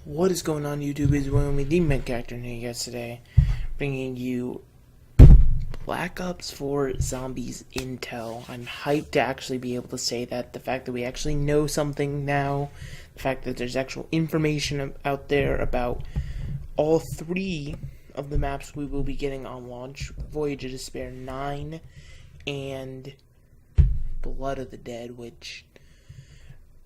What is going on, YouTube? Is William the main character here guys today, bringing you Black Ops 4 Zombies intel. I'm hyped to actually be able to say that. The fact that we actually know something now, the fact that there's actual information out there about all three of the maps we will be getting on launch: Voyage of Despair 9 and Blood of the Dead, which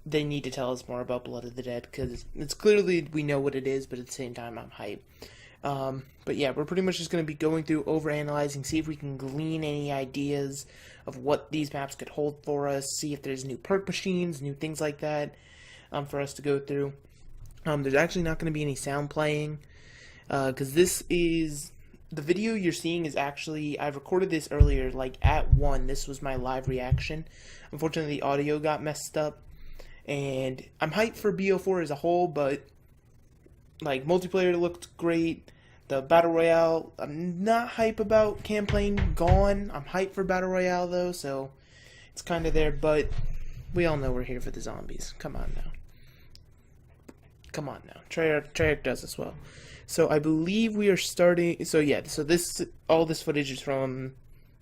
they need to tell us more about Blood of the Dead, because it's clearly we know what it is, but at the same time I'm hyped. But yeah, we're pretty much just going to be going through, overanalyzing, see if we can glean any ideas of what these maps could hold for us, see if there's new perk machines, new things like that for us to go through. There's actually not going to be any sound playing, because this is... The video you're seeing is actually... I recorded this earlier, like at 1. This was my live reaction. Unfortunately, the audio got messed up. And I'm hyped for BO4 as a whole, but like multiplayer looked great. The Battle Royale, I'm not hype about campaign gone. I'm hyped for Battle Royale though, so it's kind of there, but we all know we're here for the zombies. Come on now. Come on now. Treyarch does as well. So I believe we are starting, so yeah, so all this footage is from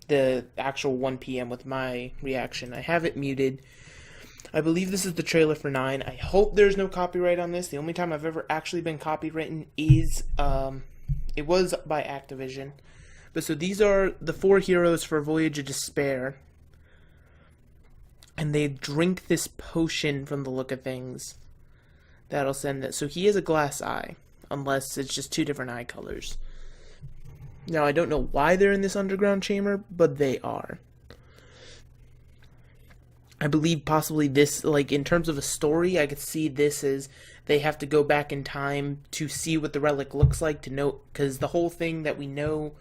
the actual 1 p.m. with my reaction. I have it muted. I believe this is the trailer for 9. I hope there's no copyright on this. The only time I've ever actually been copywritten is, it was by Activision. But so these are the 4 heroes for Voyage of Despair. And they drink this potion from the look of things. That'll send that. So he has a glass eye. Unless it's just 2 different eye colors. Now I don't know why they're in this underground chamber, but they are. I believe possibly this, like, in terms of a story, I could see this as they have to go back in time to see what the relic looks like, to know, because the whole thing that we know,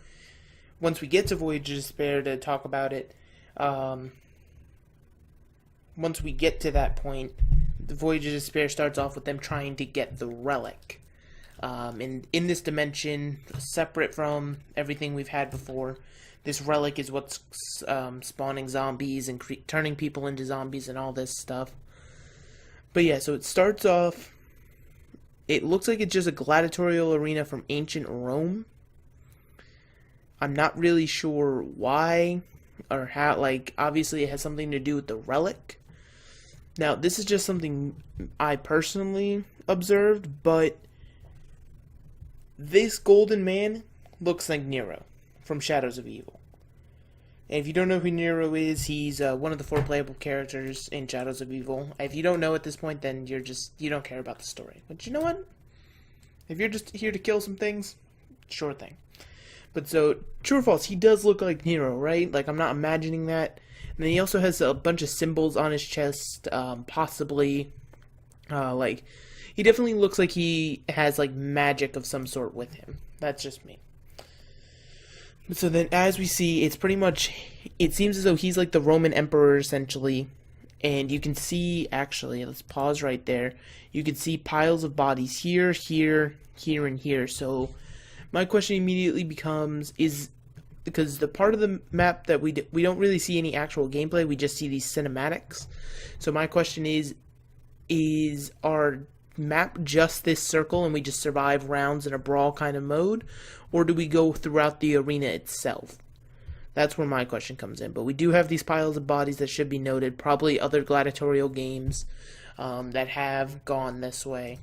once we get to Voyage of Despair to talk about it, once we get to that point, the Voyage of Despair starts off with them trying to get the relic. And in this dimension, separate from everything we've had before, this relic is what's spawning zombies and turning people into zombies and all this stuff. But yeah, so it starts off... It looks like it's just a gladiatorial arena from ancient Rome. I'm not really sure why or how. Like, obviously it has something to do with the relic. Now, this is just something I personally observed, but this golden man looks like Nero from Shadows of Evil. And if you don't know who Nero is, he's one of the 4 playable characters in Shadows of Evil. If you don't know at this point, then you don't care about the story. But you know what? If you're just here to kill some things, sure thing. But so, true or false, he does look like Nero, right? Like, I'm not imagining that. And then he also has a bunch of symbols on his chest, possibly, like, he definitely looks like he has, like, magic of some sort with him. That's just me. So then, as we see, it's pretty much, it seems as though he's like the Roman emperor, essentially. And you can see, actually, let's pause right there. You can see piles of bodies here, here, here, and here. So, my question immediately becomes, because the part of the map that we don't really see any actual gameplay, we just see these cinematics. So my question is our map just this circle and we just survive rounds in a brawl kind of mode, or do we go throughout the arena itself? That's where my question comes in. But we do have these piles of bodies that should be noted, probably other gladiatorial games that have gone this way.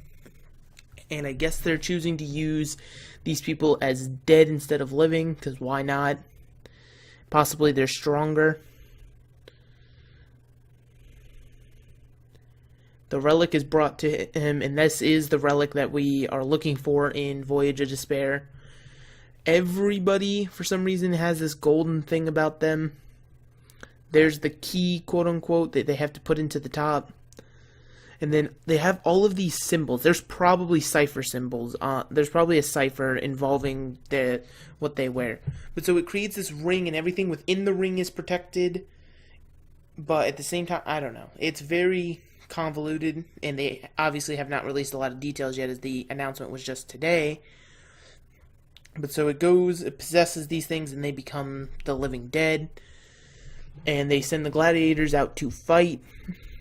And I guess they're choosing to use these people as dead instead of living, because why not? Possibly they're stronger. The relic is brought to him, and this is the relic that we are looking for in Voyage of Despair. Everybody, for some reason, has this golden thing about them. There's the key, quote-unquote, that they have to put into the top. And then they have all of these symbols. There's probably cipher symbols. There's probably a cipher involving what they wear. But so it creates this ring, and everything within the ring is protected. But at the same time, I don't know. It's very convoluted, and they obviously have not released a lot of details yet, as the announcement was just today. But so it possesses these things, and they become the living dead. And they send the gladiators out to fight.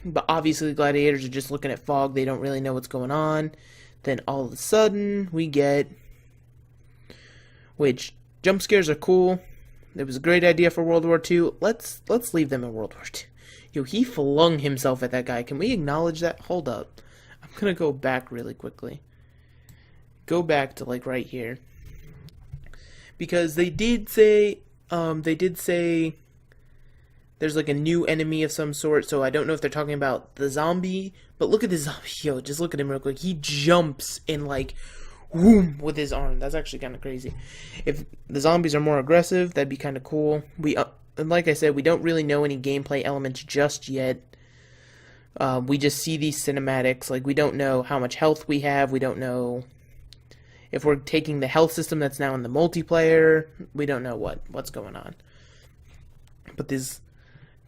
But obviously the gladiators are just looking at fog. They don't really know what's going on. then all of a sudden we get, which jump scares are cool. It was a great idea for World War II. Let's leave them in World War II. Yo, he flung himself at that guy. Can we acknowledge that? Hold up. I'm gonna go back really quickly. Go back to like right here. Because they did say there's like a new enemy of some sort, so I don't know if they're talking about the zombie, but look at this zombie. Yo, just look at him real quick. He jumps in like whoom with his arm. That's actually kind of crazy. If the zombies are more aggressive, that'd be kind of cool. And like I said, we don't really know any gameplay elements just yet. We just see these cinematics. Like, we don't know how much health we have. We don't know if we're taking the health system that's now in the multiplayer. We don't know what's going on. But this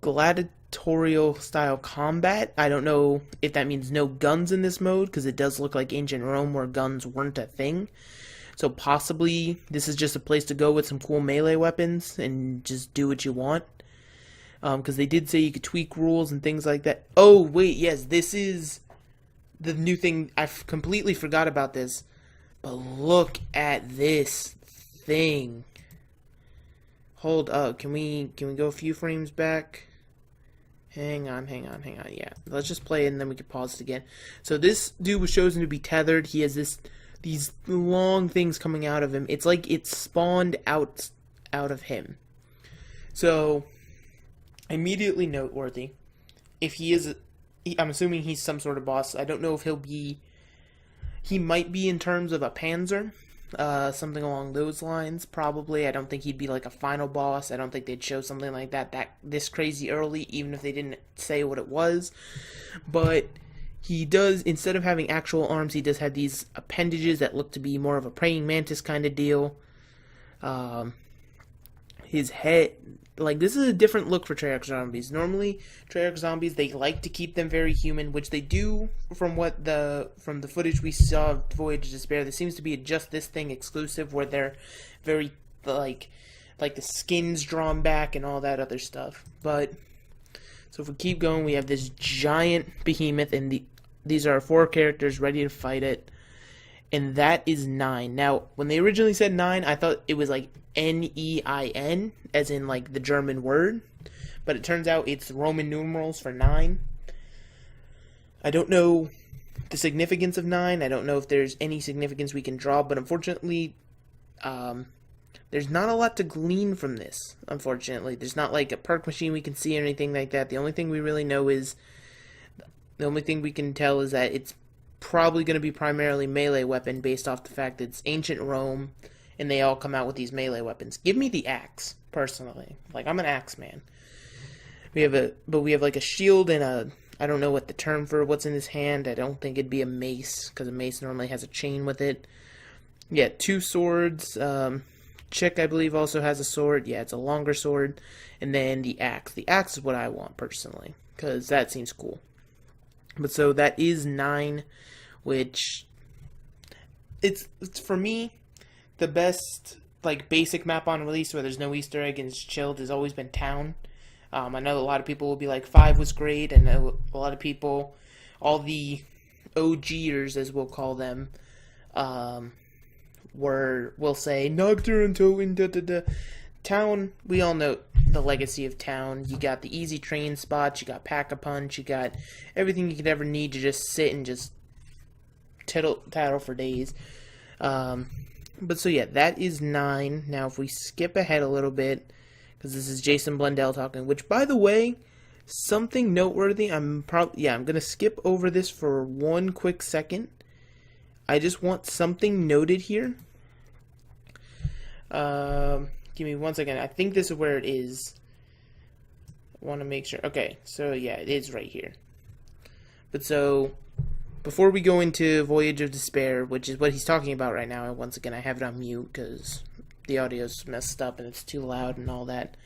gladiatorial style combat, I don't know if that means no guns in this mode, because it does look like ancient Rome where guns weren't a thing. So possibly this is just a place to go with some cool melee weapons and just do what you want. Because they did say you could tweak rules and things like that. Oh, wait, yes, this is the new thing. I completely forgot about this. But look at this thing. Hold up. Can we go a few frames back? Hang on. Yeah, let's just play it and then we can pause it again. So this dude was chosen to be tethered. He has these long things coming out of him. It's like it spawned out of him. So immediately noteworthy. If I'm assuming he's some sort of boss. I don't know if he might be in terms of a Panzer, something along those lines, probably. I don't think he'd be like a final boss. I don't think they'd show something like that this crazy early, even if they didn't say what it was. But he does, instead of having actual arms, he does have these appendages that look to be more of a praying mantis kind of deal. His head, like, this is a different look for Treyarch zombies. Normally, Treyarch zombies, they like to keep them very human, which they do from the footage we saw of Voyage of Despair. There seems to be a Just This Thing exclusive where they're very, like the skin's drawn back and all that other stuff. But, so if we keep going, we have this giant behemoth, and these are our 4 characters ready to fight it. And that is 9. Now, when they originally said 9, I thought it was like Nein, as in like the German word. But it turns out it's Roman numerals for 9. I don't know the significance of 9. I don't know if there's any significance we can draw. But unfortunately, there's not a lot to glean from this, unfortunately. There's not like a perk machine we can see or anything like that. The only thing we really know is, the only thing we can tell is that it's probably going to be primarily melee weapon based off the fact that it's ancient Rome and they all come out with these melee weapons. Give me the axe, personally. Like, I'm an axe man. We have like a shield and I don't know what the term for what's in his hand. I don't think it'd be a mace, because a mace normally has a chain with it. Yeah, 2 swords. Chick, I believe, also has a sword. Yeah, it's a longer sword. And then the axe. The axe is what I want, personally, because that seems cool. But so that is 9, which it's for me the best like basic map on release where there's no Easter egg and it's chilled has always been Town. I know a lot of people will be like 5 was great, and a lot of people, all the OGers as we'll call them, will say Nocturne to Town. We all know the legacy of Town. You got the easy train spots, you got Pack-a-Punch, you got everything you could ever need to just sit and just tattle for days. But so yeah, that is 9. Now if we skip ahead a little bit, because this is Jason Blundell talking, which by the way, something noteworthy, I'm gonna skip over this for one quick second. I just want something noted here. Give me one second. I think this is where it is. I want to make sure. Okay, so yeah, it is right here. But so, before we go into Voyage of Despair, which is what he's talking about right now, and once again, I have it on mute because the audio's messed up and it's too loud and all that.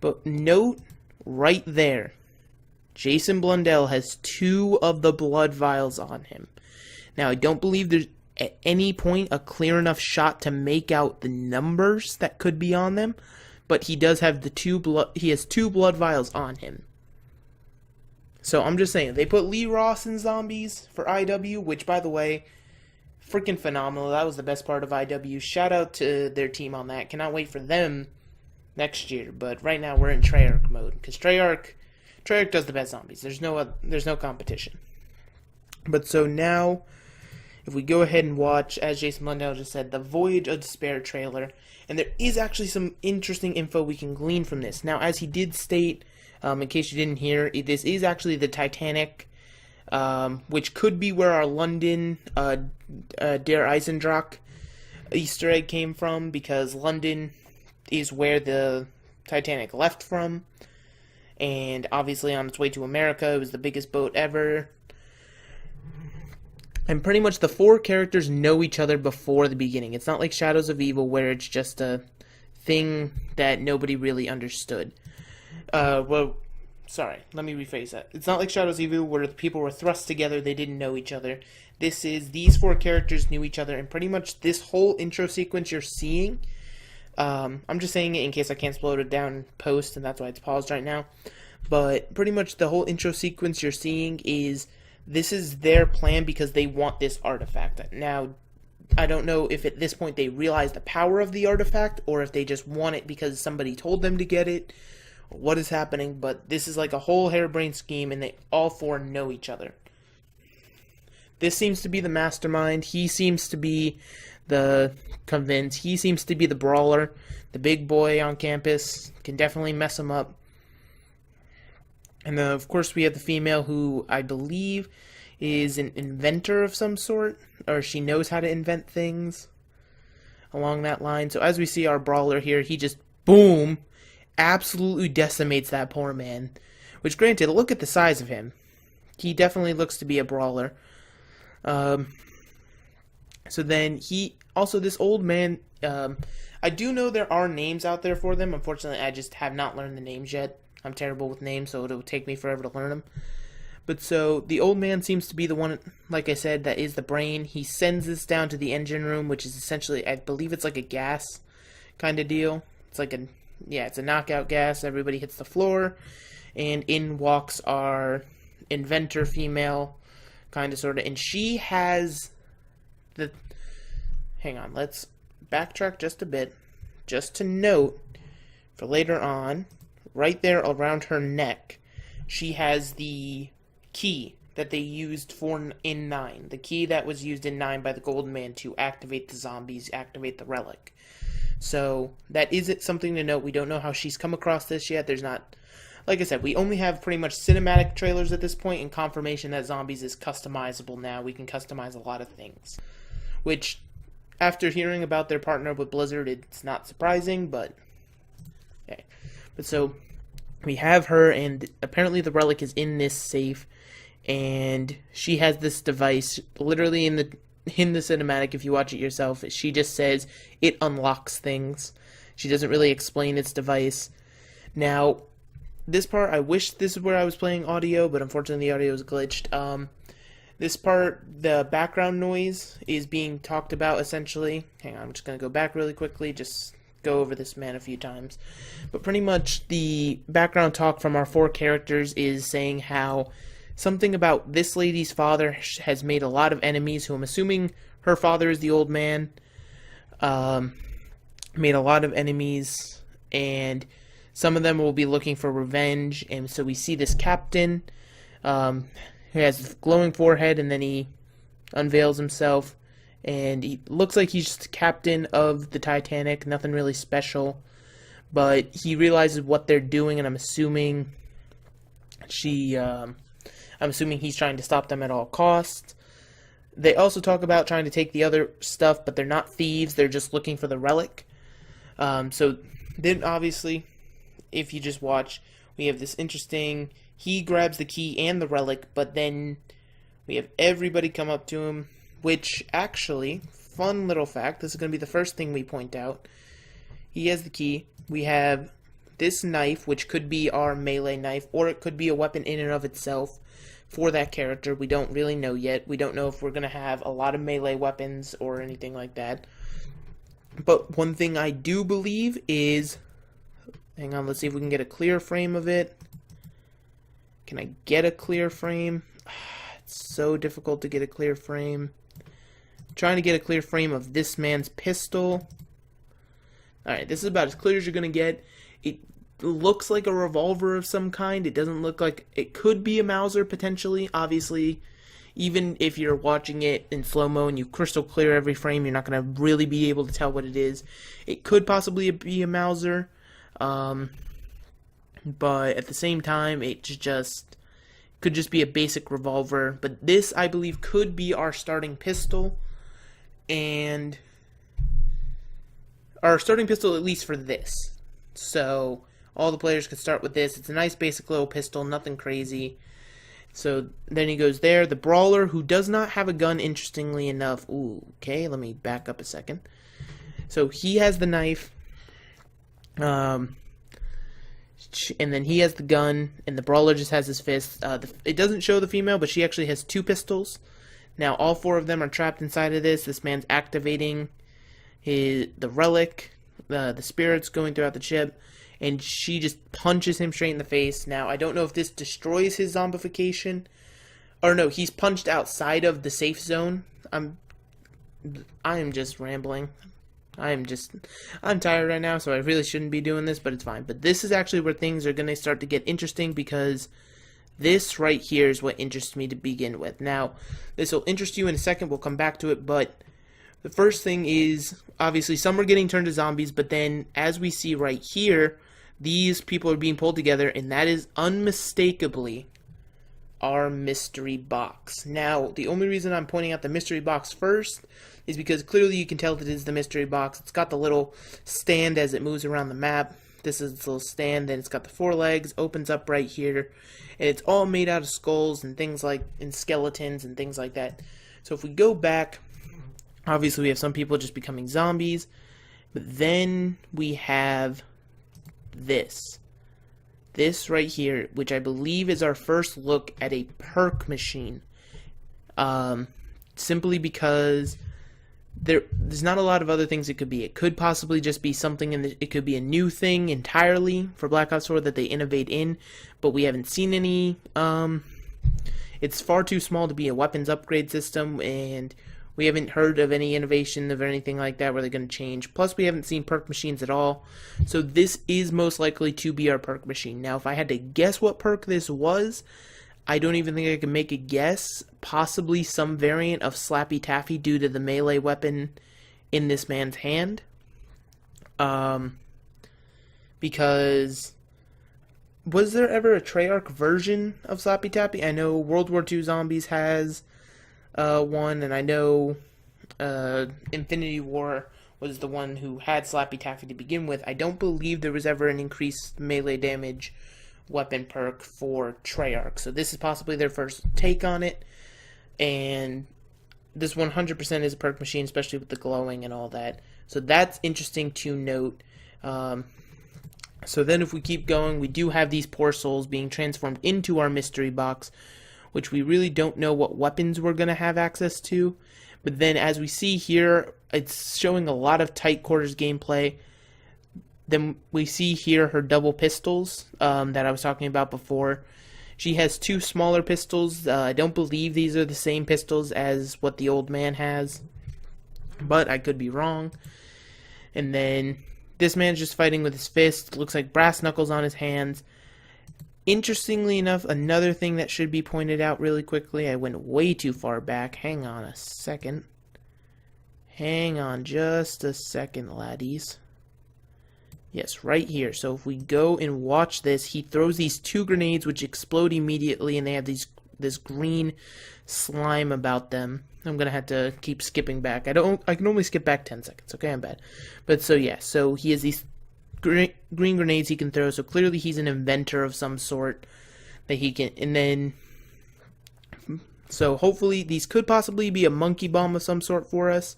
But note right there, Jason Blundell has 2 of the blood vials on him. Now, I don't believe there's at any point a clear enough shot to make out the numbers that could be on them, but he does have he has 2 blood vials on him. So I'm just saying, they put Lee Ross in Zombies for IW, which by the way, freaking phenomenal. That was the best part of IW. Shout out to their team on that. Cannot wait for them next year. But right now we're in Treyarch mode because Treyarch does the best zombies. There's no competition. But so now, if we go ahead and watch, as Jason Blundell just said, the Voyage of Despair trailer, and there is actually some interesting info we can glean from this. Now, as he did state, in case you didn't hear, this is actually the Titanic, which could be where our London Der Eisendrache Easter egg came from, because London is where the Titanic left from, and obviously on its way to America, it was the biggest boat ever. And pretty much the four characters know each other before the beginning. It's not like Shadows of Evil where it's just a thing that nobody really understood. Sorry, let me rephrase that. It's not like Shadows of Evil where the people were thrust together, they didn't know each other. These four characters knew each other, and pretty much this whole intro sequence you're seeing, I'm just saying it in case I can't slow it down in post, and that's why it's paused right now. But pretty much the whole intro sequence you're seeing this is their plan because they want this artifact. Now, I don't know if at this point they realize the power of the artifact or if they just want it because somebody told them to get it, or what is happening, but this is like a whole harebrained scheme and they all four know each other. This seems to be the mastermind. He seems to be the convince. He seems to be the brawler, the big boy on campus. Can definitely mess him up. And then, of course, we have the female who I believe is an inventor of some sort, or she knows how to invent things along that line. So as we see our brawler here, he just, boom, absolutely decimates that poor man. Which, granted, look at the size of him. He definitely looks to be a brawler. So then this old man, I do know there are names out there for them. Unfortunately, I just have not learned the names yet. I'm terrible with names, so it'll take me forever to learn them. But so, the old man seems to be the one, like I said, that is the brain. He sends this down to the engine room, which is essentially, I believe it's like a gas kind of deal. It's like it's a knockout gas. Everybody hits the floor, and in walks our inventor female, kind of, sort of, and she has hang on, let's backtrack just a bit, just to note, for later on, right there around her neck, she has the key that they used in 9. The key that was used in 9 by the Golden Man to activate the zombies, activate the relic. So, that is something to note. We don't know how she's come across this yet. There's not... Like I said, we only have pretty much cinematic trailers at this point and confirmation that zombies is customizable now. We can customize a lot of things. Which, after hearing about their partner with Blizzard, it's not surprising, but... Okay. But so, we have her, and apparently the relic is in this safe, and she has this device, literally in the cinematic, if you watch it yourself, she just says it unlocks things. She doesn't really explain its device. Now, this part, I wish this is where I was playing audio, but unfortunately the audio is glitched. This part, the background noise is being talked about, essentially. Hang on, I'm just going to go back really quickly, just... go over this man a few times, but pretty much the background talk from our four characters is saying how something about this lady's father has made a lot of enemies, who I'm assuming her father is the old man, made a lot of enemies, and some of them will be looking for revenge. And so we see this captain who has a glowing forehead, and then he unveils himself. And he looks like he's just the captain of the Titanic, nothing really special. But he realizes what they're doing, and I'm assuming he's trying to stop them at all costs. They also talk about trying to take the other stuff, but they're not thieves, they're just looking for the relic. So then obviously, if you just watch, we have this interesting, he grabs the key and the relic, but then we have everybody come up to him. Which, actually, fun little fact, this is going to be the first thing we point out. He has the key. We have this knife, which could be our melee knife, or it could be a weapon in and of itself for that character. We don't really know yet. We don't know if we're going to have a lot of melee weapons or anything like that. But one thing I do believe is... Hang on, let's see if we can get a clear frame of it. Can I get a clear frame? It's so difficult to get a clear frame. trying to get a clear frame of this man's pistol. Alright, this is about as clear as you're going to get. It looks like a revolver of some kind. It doesn't look like... It could be a Mauser, potentially. Obviously, even if you're watching it in slow-mo and you crystal clear every frame, you're not going to really be able to tell what it is. It could possibly be a Mauser. But at the same time, it just... could just be a basic revolver. But this, I believe, could be our starting pistol. And... our starting pistol, at least for this. So, all the players could start with this. It's a nice basic little pistol, nothing crazy. So, then he goes there. The Brawler, who does not have a gun, interestingly enough. Ooh, okay, let me back up a second. So, he has the knife. And then he has the gun, and the Brawler just has his fist. It doesn't show the female, but she actually has 2 pistols. Now, all 4 of them are trapped inside of this. This man's activating the relic, the spirits going throughout the chip, and she just punches him straight in the face. Now, I don't know if this destroys his zombification, or no, he's punched outside of the safe zone. I am just rambling. I'm tired right now, so I really shouldn't be doing this, but it's fine. But this is actually where things are going to start to get interesting, because this right here is what interests me to begin with. Now, this will interest you in a second. We'll come back to it, but the first thing is, obviously, some are getting turned to zombies, but then, as we see right here, these people are being pulled together, and that is unmistakably our mystery box. Now, the only reason I'm pointing out the mystery box first is because clearly you can tell that it is the mystery box. It's got the little stand as it moves around the map. This is its little stand, then it's got the 4 legs, opens up right here, and it's all made out of skulls and things like, and skeletons and things like that. So if we go back, obviously we have some people just becoming zombies, but then we have this right here, which I believe is our first look at a perk machine. Simply because there's not a lot of other things it could be. It could possibly just be something it could be a new thing entirely for Black Ops 4 that they innovate in, but we haven't seen any. It's far too small to be a weapons upgrade system, and we haven't heard of any innovation of anything like that where they're going to change. Plus, we haven't seen perk machines at all. So this is most likely to be our perk machine. Now, if I had to guess what perk this was, I don't even think I can make a guess. Possibly some variant of Slappy Taffy due to the melee weapon in this man's hand. Because was there ever a Treyarch version of Slappy Taffy? I know World War II Zombies has one, and I know Infinity War was the one who had Slappy Taffy to begin with. I don't believe there was ever an increased melee damage weapon perk for Treyarch, so this is possibly their first take on it, and this 100% is a perk machine, especially with the glowing and all that, so that's interesting to note. So then if we keep going, we do have these poor souls being transformed into our mystery box, which we really don't know what weapons we're going to have access to. But then as we see here, it's showing a lot of tight quarters gameplay. Then we see here her double pistols that I was talking about before. She has 2 smaller pistols. I don't believe these are the same pistols as what the old man has, but I could be wrong. And then this man's just fighting with his fist. Looks like brass knuckles on his hands. Interestingly enough, another thing that should be pointed out really quickly, I went way too far back. Hang on a second. Hang on just a second, laddies. Yes, right here. So if we go and watch this, he throws these 2 grenades which explode immediately, and they have this green slime about them. I'm gonna have to keep skipping back. I can only skip back 10 seconds. Okay, I'm bad. But so yeah, so he has these green grenades he can throw, so clearly he's an inventor of some sort that he can, and then so hopefully these could possibly be a monkey bomb of some sort for us.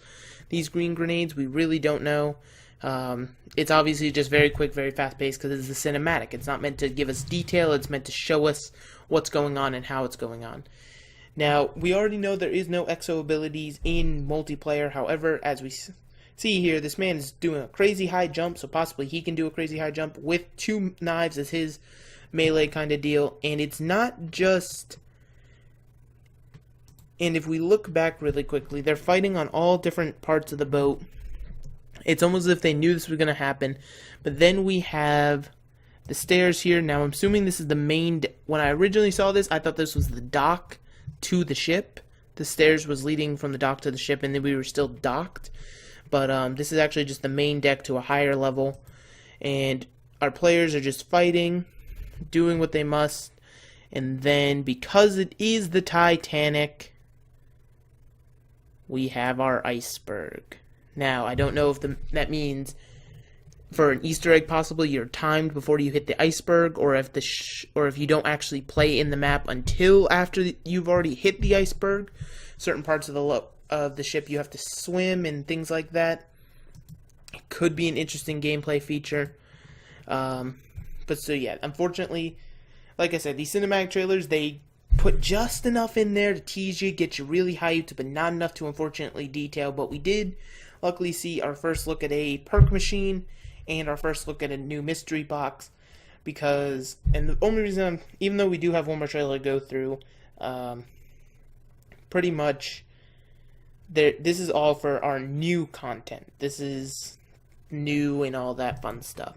These green grenades, we really don't know. It's obviously just very quick, very fast paced because it's a cinematic. It's not meant to give us detail, it's meant to show us what's going on and how it's going on. Now, we already know there is no exo abilities in multiplayer. However, as we see here, this man is doing a crazy high jump, so possibly he can do a crazy high jump with 2 knives as his melee kind of deal. And it's not just And if we look back really quickly, they're fighting on all different parts of the boat. It's almost as if they knew this was going to happen. But then we have the stairs here. Now, I'm assuming this is the main... When I originally saw this, I thought this was the dock to the ship. The stairs was leading from the dock to the ship, and then we were still docked. But this is actually just the main deck to a higher level. And our players are just fighting, doing what they must. And then, because it is the Titanic, we have our iceberg. Now, I don't know if that means for an Easter egg possibly you're timed before you hit the iceberg, or if or if you don't actually play in the map until after you've already hit the iceberg. Certain parts of the ship you have to swim and things like that. It could be an interesting gameplay feature. But so yeah, unfortunately, like I said, these cinematic trailers, they put just enough in there to tease you, get you really hyped, but not enough to unfortunately detail. But we did luckily see our first look at a perk machine and our first look at a new mystery box. Because, and the only reason, even though we do have one more trailer to go through, pretty much, this is all for our new content. This is new and all that fun stuff.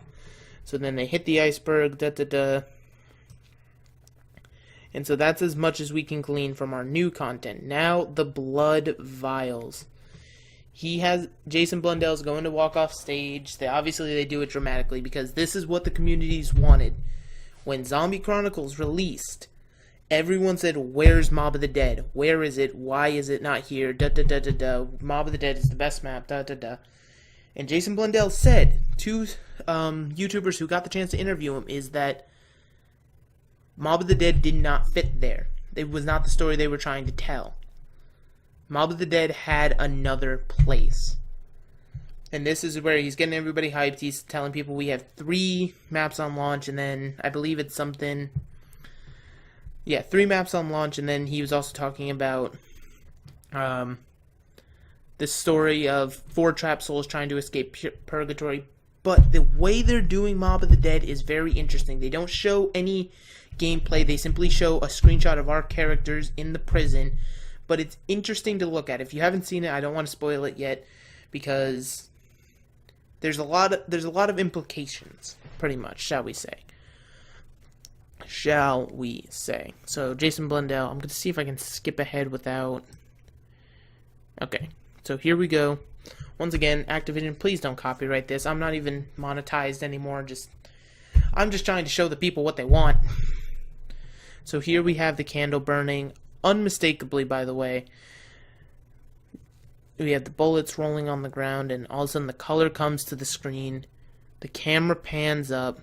So then they hit the iceberg, And so that's as much as we can glean from our new content. Now, the blood vials. Jason Blundell's going to walk off stage. Obviously they do it dramatically because this is what the communities wanted. When Zombie Chronicles released, everyone said, "Where's Mob of the Dead? Where is it? Why is it not here? Mob of the Dead is the best map, And Jason Blundell said to YouTubers who got the chance to interview him is that Mob of the Dead did not fit there. It was not the story they were trying to tell. Mob of the Dead had another place. And this is where he's getting everybody hyped. He's telling people we have 3 maps on launch, and then I believe it's something... Yeah, 3 maps on launch, and then he was also talking about this story of 4 trapped souls trying to escape purgatory. But the way they're doing Mob of the Dead is very interesting. They don't show any gameplay. They simply show a screenshot of our characters in the prison. But it's interesting to look at. If you haven't seen it, I don't want to spoil it yet, because there's a lot of implications, pretty much, shall we say. So, Jason Blundell, I'm going to see if I can skip ahead without... Okay, so here we go. Once again, Activision, please don't copyright this. I'm not even monetized anymore. I'm just trying to show the people what they want. So here we have the candle burning, unmistakably, by the way. We have the bullets rolling on the ground, and all of a sudden the color comes to the screen. The camera pans up.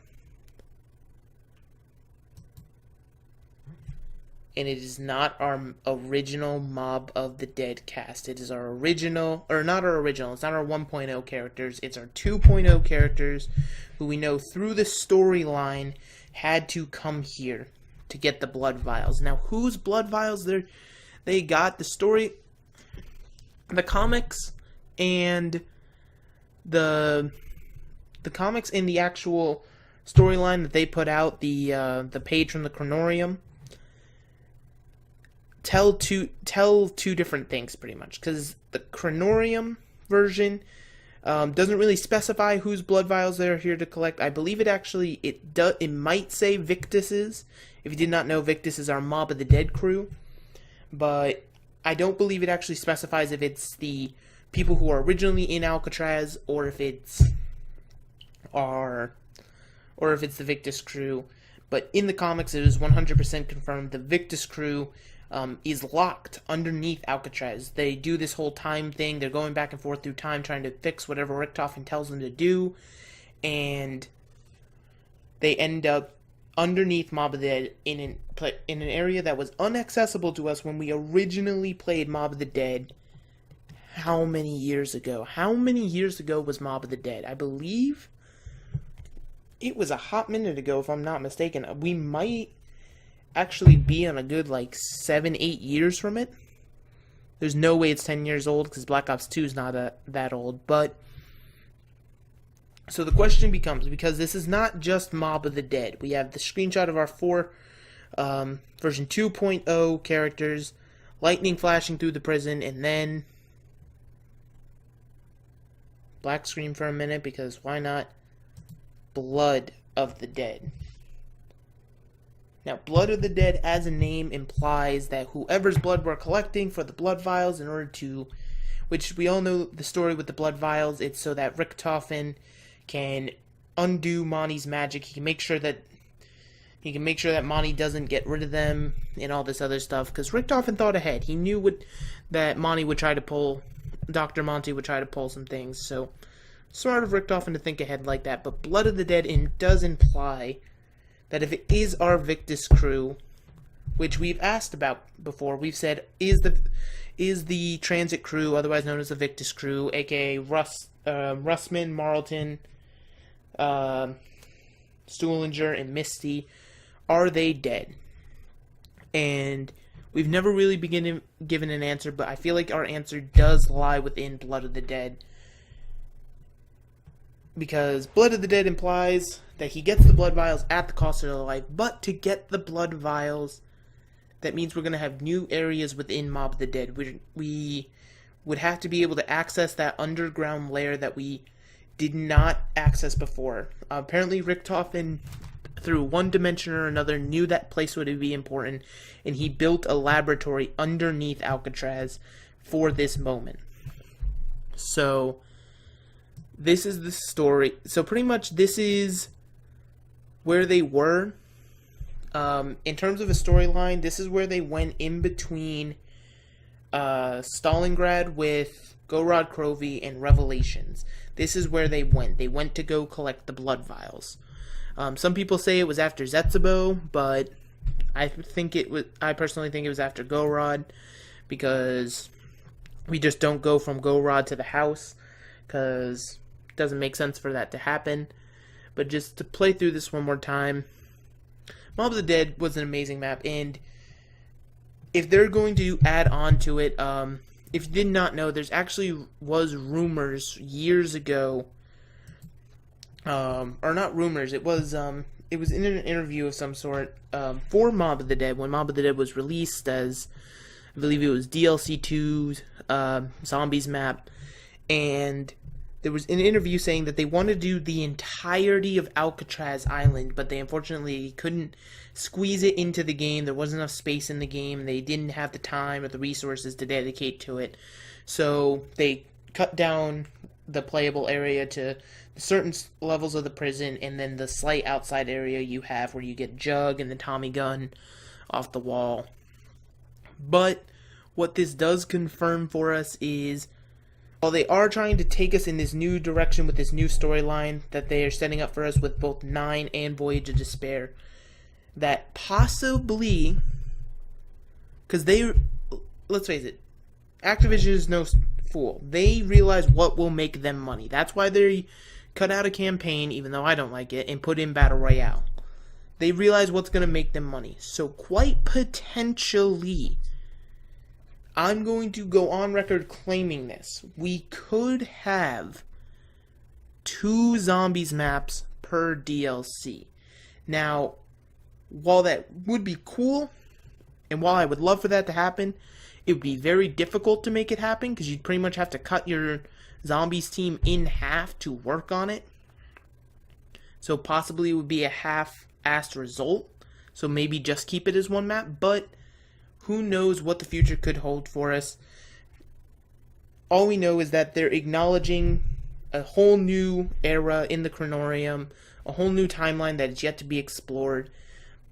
And it is not our original Mob of the Dead cast. It is our original, or not our original, it's not our 1.0 characters. It's our 2.0 characters who we know through the storyline had to come here to get the blood vials. Now, whose blood vials they got? The story, the comics, and the comics in the actual storyline that they put out, the page from the Chronorium, tell two different things, pretty much, because the Chronorium version doesn't really specify whose blood vials they're here to collect. I believe it might say Victus's. If you did not know, Victus is our Mob of the Dead crew, but I don't believe it actually specifies if it's the people who are originally in Alcatraz or if it's the Victus crew. But in the comics, it is 100% confirmed the Victus crew is locked underneath Alcatraz. They do this whole time thing. They're going back and forth through time trying to fix whatever Richtofen tells them to do. And they end up underneath Mob of the Dead in an area that was inaccessible to us when we originally played Mob of the Dead. How many years ago? How many years ago was Mob of the Dead? I believe it was a hot minute ago, if I'm not mistaken. We might actually be on a good 7-8 years from it. There's no way it's 10 years old because Black Ops 2 is not that old. But so the question becomes, because this is not just Mob of the Dead, we have the screenshot of our 4 version 2.0 characters lightning flashing through the prison, and then black screen for a minute, because why not? Blood of the Dead. Now, Blood of the Dead as a name implies that whoever's blood we're collecting for the blood vials in order to, which we all know the story with the blood vials, it's so that Richtofen can undo Monty's magic. He can make sure that Monty doesn't get rid of them and all this other stuff, because Richtofen thought ahead. He knew that Monty would try to pull, Dr. Monty would try to pull some things, so smart of Richtofen to think ahead like that. But Blood of the Dead does imply that if it is our Victus crew, which we've asked about before, we've said, is the transit crew, otherwise known as the Victus crew, aka Russman, Marlton, Stuhlinger, and Misty, are they dead? And we've never really been given an answer, but I feel like our answer does lie within Blood of the Dead. Because Blood of the Dead implies that he gets the blood vials at the cost of their life, but to get the blood vials, that means we're going to have new areas within Mob of the Dead. We would have to be able to access that underground lair that we did not access before. Apparently Richtofen, through one dimension or another, knew that place would be important, and he built a laboratory underneath Alcatraz for this moment. So this is the story. So pretty much this is where they were. In terms of a storyline, this is where they went in between Stalingrad with Gorod Krovi and Revelations. This is where they went. They went to go collect the blood vials. Some people say it was after Zetsebo, but I personally think it was after Gorod, because we just don't go from Gorod to the house, because it doesn't make sense for that to happen. But just to play through this one more time, Mob of the Dead was an amazing map, and if they're going to add on to it, if you did not know, there's actually was rumors years ago, or not rumors, it was in an interview of some sort, for Mob of the Dead, when Mob of the Dead was released as, I believe it was DLC 2, Zombies map, and there was an interview saying that they wanted to do the entirety of Alcatraz Island, but they unfortunately couldn't squeeze it into the game. There wasn't enough space in the game. They didn't have the time or the resources to dedicate to it. So they cut down the playable area to certain levels of the prison, and then the slight outside area you have where you get Jug and the Tommy gun off the wall. But what this does confirm for us is, while they are trying to take us in this new direction with this new storyline that they are setting up for us with both 9 and Voyage of Despair, that possibly, because let's face it, Activision is no fool. They realize what will make them money. That's why they cut out a campaign, even though I don't like it, and put in Battle Royale. They realize what's going to make them money. So quite potentially, I'm going to go on record claiming this, we could have 2 Zombies maps per DLC. Now, while that would be cool, and while I would love for that to happen, it would be very difficult to make it happen, because you'd pretty much have to cut your Zombies team in half to work on it. So possibly it would be a half-assed result, so maybe just keep it as one map, but who knows what the future could hold for us. All we know is that they're acknowledging a whole new era in the Chronorium, a whole new timeline that is yet to be explored,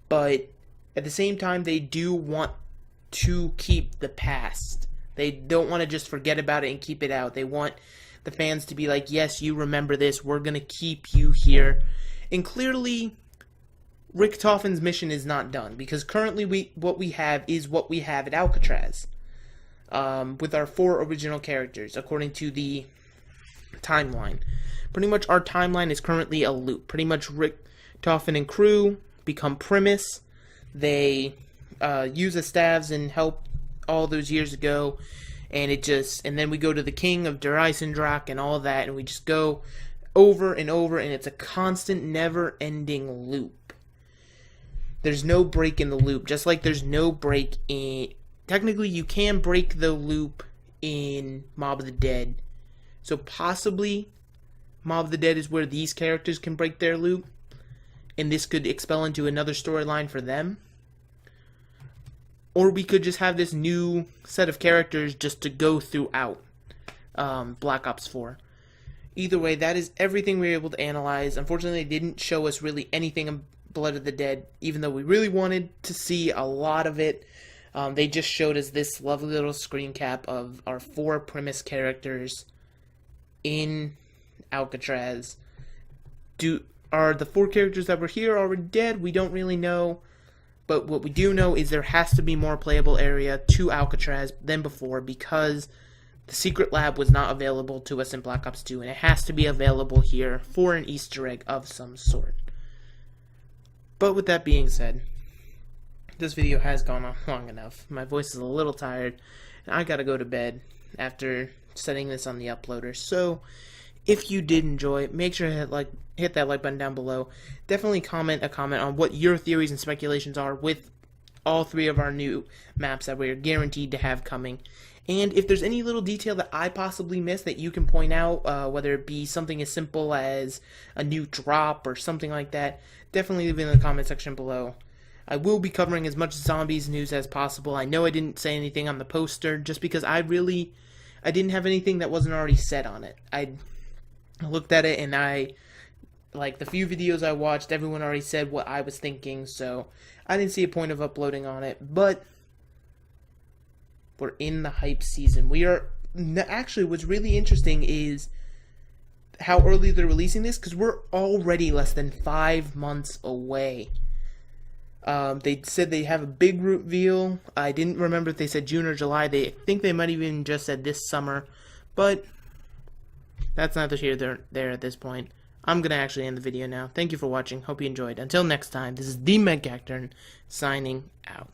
but at the same time they do want to keep the past. They don't want to just forget about it and keep it out. They want the fans to be like, yes, you remember this, we're going to keep you here. And clearly, Richtofen's mission is not done, because currently what we have is what we have at Alcatraz, with our 4 original characters, according to the timeline. Pretty much our timeline is currently a loop. Pretty much Richtofen and crew become Primus. They use the staves and help all those years ago, and then we go to the King of Der Eisendrache and all that, and we just go over and over, and it's a constant, never-ending loop. There's no break in the loop, just like there's no break technically you can break the loop in Mob of the Dead. So possibly Mob of the Dead is where these characters can break their loop, and this could expel into another storyline for them. Or we could just have this new set of characters just to go throughout Black Ops 4. Either way, that is everything we were able to analyze. Unfortunately, they didn't show us really anything of Blood of the Dead, even though we really wanted to see a lot of it. They just showed us this lovely little screen cap of our 4 premise characters in Alcatraz. Are the 4 characters that were here already dead? We don't really know. But what we do know is there has to be more playable area to Alcatraz than before, because the secret lab was not available to us in Black Ops 2, and it has to be available here for an Easter egg of some sort. But with that being said, this video has gone on long enough. My voice is a little tired, and I gotta go to bed after setting this on the uploader. So, if you did enjoy, make sure to hit that like button down below. Definitely comment on what your theories and speculations are with all 3 of our new maps that we're guaranteed to have coming. And if there's any little detail that I possibly missed that you can point out, whether it be something as simple as a new drop or something like that, definitely leave it in the comment section below. I will be covering as much zombies news as possible. I know I didn't say anything on the poster just because I didn't have anything that wasn't already said on it. I looked at it, and the few videos I watched, everyone already said what I was thinking, so I didn't see a point of uploading on it. But we're in the hype season. Actually, what's really interesting is how early they're releasing this, because we're already less than 5 months away. They said they have a big reveal. I didn't remember if they said June or July. I think they might even just said this summer, but that's neither here nor there at this point. I'm going to actually end the video now. Thank you for watching. Hope you enjoyed. Until next time, this is the Meg Actor signing out.